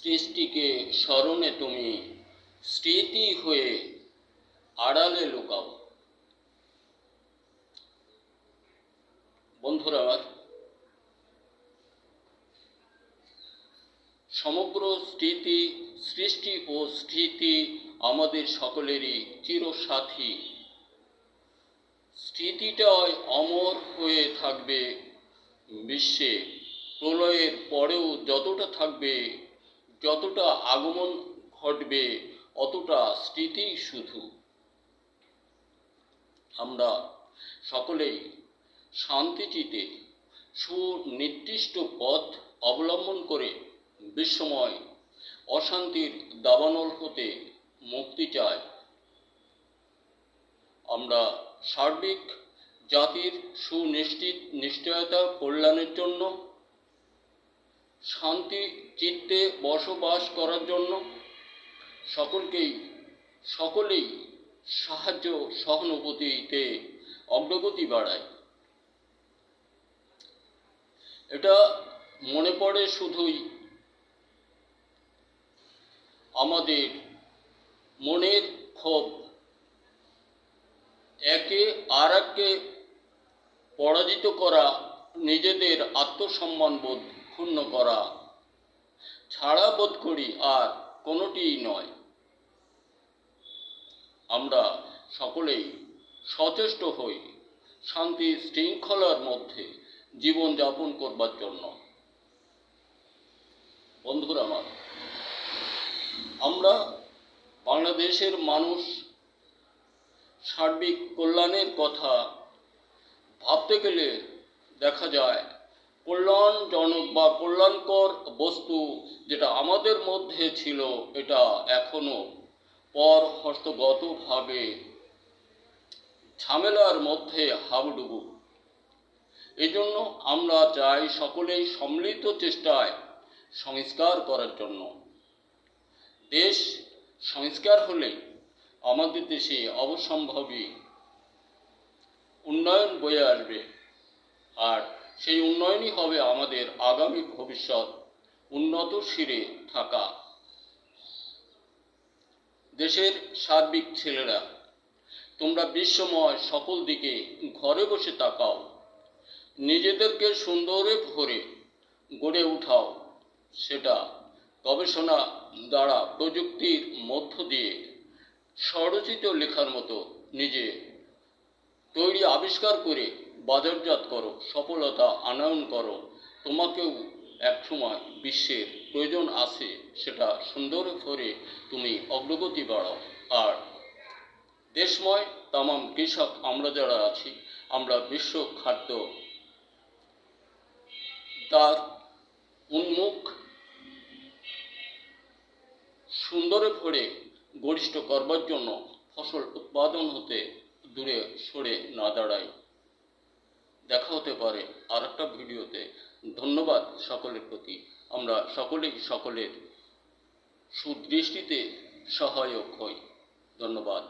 সৃষ্টিকে স্মরণে তুমি স্মৃতি হয়ে আড়ালে লুকাও। বন্ধুরা আমার, সমগ্র সৃষ্টি ও স্থিতি আমাদের সকলেরই চিরসাথী। স্থিতিটাই অমর হয়ে থাকবে বিশ্বে। প্রলয়ের পরেও যতটা থাকবে, যতটা আগমন ঘটবে, অতটা স্মৃতি শুধু। আমরা সকলেই শান্তিচিতে সুনির্দিষ্ট পথ অবলম্বন করে বিশ্বময় অশান্তির দাবানল হতে মুক্তি চাই। আমরা সার্বিক জাতির নিশ্চয়তা কল্যাণের জন্য, শান্তি চিত্তে বসবাস করার জন্য সকলেই সাহায্য সহানুভূতিতে অগ্রগতি বাড়ায়। এটা মনে পড়ে শুধুই আমাদের মনের ক্ষোভ, একে আর এককে পরাজিত করা, নিজেদের আত্মসম্মান বোধ ক্ষুণ্ণ করা ছাড়া বোধ করি আর কোনোটিই নয়। আমরা সকলেই সচেষ্ট হই শান্তি শৃঙ্খলার মধ্যে জীবন যাপন করবার জন্য। বন্ধুরা আমার, আমরা বাংলাদেশের মানুষ সার্বিক কল্যাণের কথা ভাবতে গেলে দেখা যায় কল্যাণজনক বা কল্যাণকর বস্তু যেটা আমাদের মধ্যে ছিল, এটা এখনো পর হস্তগতভাবে ঝামেলার মধ্যে হাবুডুবু। এই জন্য আমরা চাই সকলেই সম্মিলিত চেষ্টায় সংস্কার করার জন্য। দেশ সংস্কার হলে আমাদের দেশে অবশ্যম্ভাবী উন্নয়ন বয়ে আসবে, আর সেই উন্নয়নই হবে আমাদের আগামী ভবিষ্যৎ উন্নত শিরে থাকা। দেশের সার্বিক ছেলেরা, তোমরা বিশ্বময় সকল দিকে ঘরে বসে তাকাও, নিজেদেরকে সুন্দরে ভরে গড়ে উঠাও। সেটা গবেষণা দ্বারা প্রযুক্তির মধ্য দিয়ে স্বরচিত লেখার মতো নিজে তৈরি আবিষ্কার করে বাজারজাত করো, সফলতা আনয়ন করো। তোমাকেও একসময় বিশ্বের প্রয়োজন আছে, সেটা সুন্দর করে তুমি অগ্রগতি বাড়াও। আর দেশময় তামাম কৃষক আমরা যারা আছি, আমরা বিশ্ব খাদ্য তার উন্মুখ সুন্দরে ভরে গরিষ্ঠ করবার জন্য ফসল উৎপাদন হতে দূরে সরে না দাঁড়াই। দেখা হতে পারে আর একটা ভিডিওতে। ধন্যবাদ সকলের প্রতি। আমরা সকলেই সকলের সুদৃষ্টিতে সহায়ক হই। ধন্যবাদ।